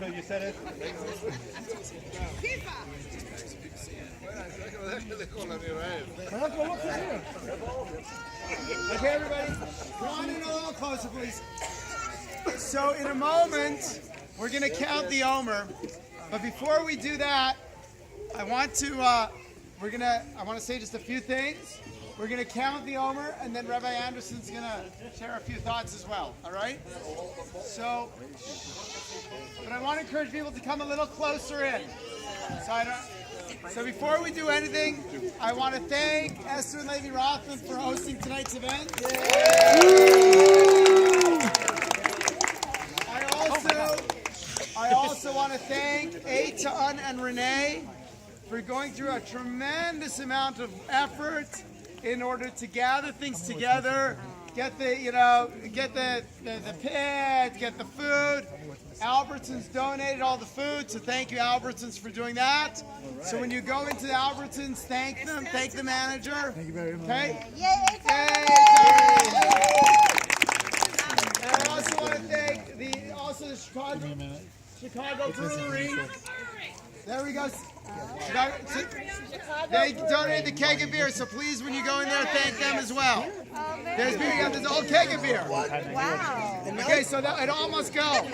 You said it. Okay, everybody, come on in a little closer, please. So, in a moment, we're going to count the Omer. But before we do that, I want to say just a few things. We're going to count the Omer, and then Rabbi Anderson's going to share a few thoughts as well. All right? So, but I want to encourage people to come a little closer in. So before we do anything, I want to thank Esther and Levi Rothman for hosting tonight's event. I also want to thank Eitan and Renee for going through a tremendous amount of effort in order to gather things together, get the pit, get the food. Albertsons donated all the food, so thank you, Albertsons, for doing that. Right. So when you go into the Albertsons, thank them, thank the manager. Thank you very much. Okay? Yay! And I also want to thank the Chicago Brewery. There we go. They donated the keg of beer, so please, when you go in there, thank them as well. There's a whole keg of beer. Wow. Okay, so it almost go.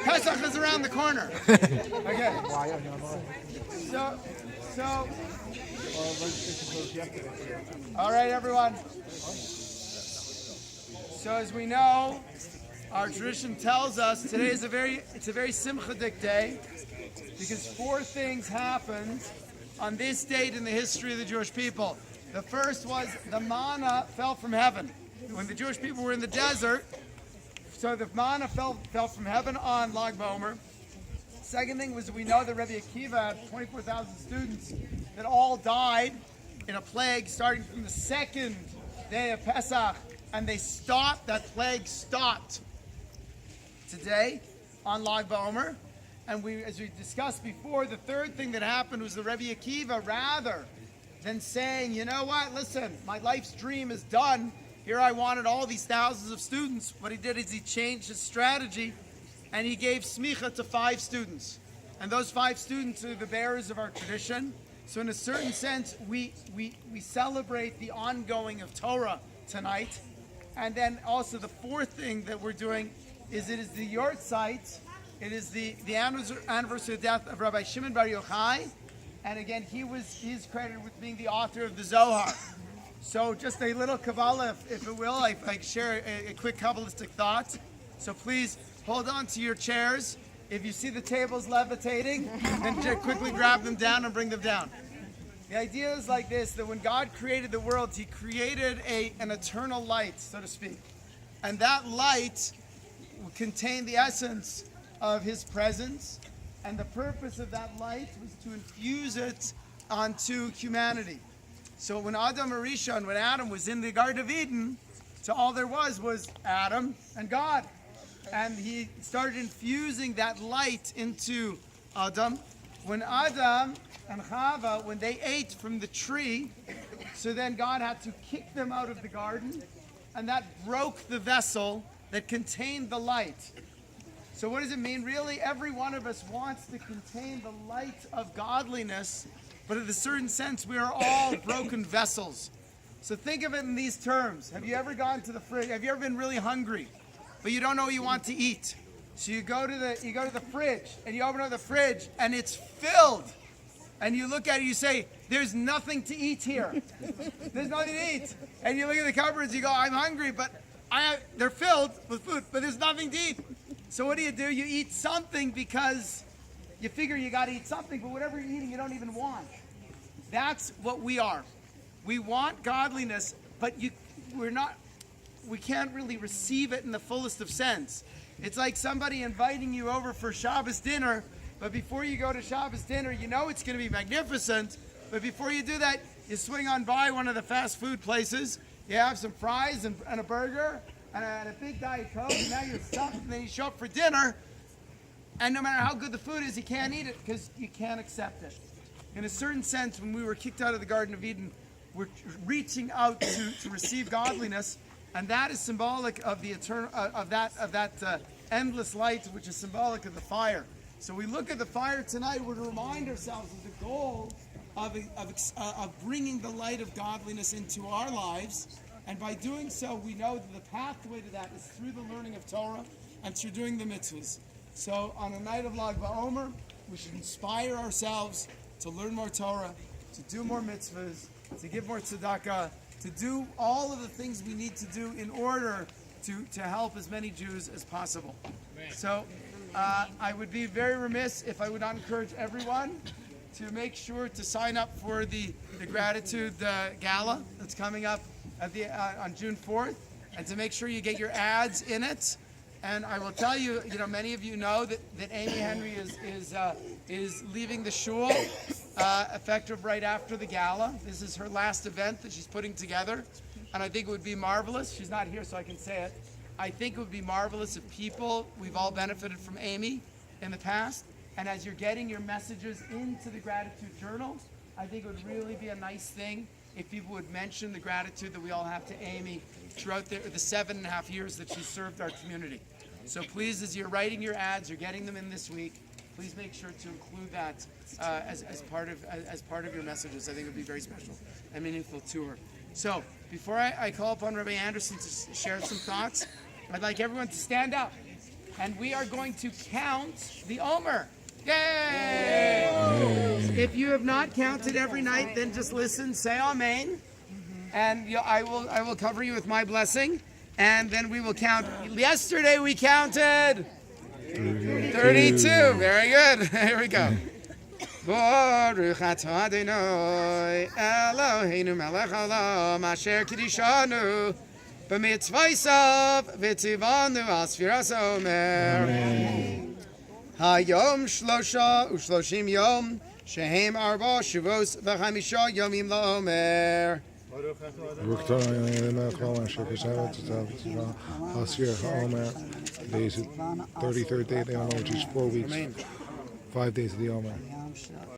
Pesach is around the corner. Okay. So. All right, everyone. So as we know, our tradition tells us today is a very simchadik day, because 4 things happened on this date in the history of the Jewish people. The first was the manna fell from heaven. When the Jewish people were in the desert, so the manna fell from heaven on Lag BaOmer. Second thing was, we know that Rabbi Akiva had 24,000 students that all died in a plague starting from the second day of Pesach, and that plague stopped today on Lag BaOmer. And as we discussed before, the third thing that happened was the Rabbi Akiva, rather than saying, you know what, listen, my life's dream is done, here I wanted all these thousands of students, what he did is he changed his strategy, and he gave smicha to 5 students. And those 5 students are the bearers of our tradition. So in a certain sense, we celebrate the ongoing of Torah tonight. And then also the fourth thing that we're doing is it is the Yortzeit. It is the anniversary of the death of Rabbi Shimon Bar Yochai, and again he's credited with being the author of the Zohar. So just a little Kabbalah, if it will, I share a quick Kabbalistic thought. So please hold on to your chairs. If you see the tables levitating, then quickly grab them down and bring them down. The idea is like this: that when God created the world, He created an eternal light, so to speak, and that light contained the essence of His presence, and the purpose of that light was to infuse it onto humanity. So when Adam was in the Garden of Eden, so all there was Adam and God, and He started infusing that light into Adam. When Adam and Chava, when they ate from the tree, so then God had to kick them out of the garden, and that broke the vessel that contained the light. So what does it mean? Really, every one of us wants to contain the light of godliness, but in a certain sense, we are all broken vessels. So think of it in these terms. Have you ever gone to the fridge? Have you ever been really hungry, but you don't know what you want to eat? So you go to the fridge, and you open up the fridge, and it's filled. And you look at it, you say, there's nothing to eat here. There's nothing to eat. And you look at the cupboards, you go, I'm hungry, but they're filled with food, but there's nothing to eat. So what do? You eat something because you figure you got to eat something, but whatever you're eating, you don't even want. That's what we are. We want godliness, but we can't really receive it in the fullest of sense. It's like somebody inviting you over for Shabbos dinner, but before you go to Shabbos dinner, you know it's going to be magnificent, but before you do that, you swing on by one of the fast food places, you have some fries and a burger, and a big Diet Coke, and now you're stuffed, and then you show up for dinner, and no matter how good the food is, you can't eat it because you can't accept it. In a certain sense, when we were kicked out of the Garden of Eden, we're reaching out to receive godliness, and that is symbolic of the eternal, of that endless light, which is symbolic of the fire. So we look at the fire tonight, we're to remind ourselves of the goal of bringing the light of godliness into our lives. And by doing so, we know that the pathway to that is through the learning of Torah and through doing the mitzvahs. So on a night of Lag BaOmer, we should inspire ourselves to learn more Torah, to do more mitzvahs, to give more tzedakah, to do all of the things we need to do in order to help as many Jews as possible. So I would be very remiss if I would not encourage everyone to make sure to sign up for the Gratitude Gala that's coming up at on June 4th, and to make sure you get your ads in it. And I will tell you, many of you know that Amy Henry is leaving the shul effective right after the gala. This is her last event that she's putting together, and I think it would be marvelous. She's not here, so I can say it. I think it would be marvelous if we've all benefited from Amy in the past, and as you're getting your messages into the gratitude journal, I think it would really be a nice thing if people would mention the gratitude that we all have to Amy throughout the 7.5 years that she served our community. So please, as you're writing your ads, you're getting them in this week, please make sure to include that as part of your messages. I think it would be very special and meaningful to her. So before I call upon Rabbi Anderson to share some thoughts, I'd like everyone to stand up, and we are going to count the Omer. Yay! If you have not counted every night, then just listen, say Amen, and I will cover you with my blessing, and then we will count. Yesterday we counted 32. Very good. Here we go. Baruch atah Adonai Eloheinu melech haolam asher kiddushanu b'mitzvaysav v'tzivanu al sfiras omer. Hayom shlosha ushloshim yom shehem arba shuvos v'chamisha yomim laomer. Days, 33rd day of the Omer, which is 4 weeks, 5 days of the Omer.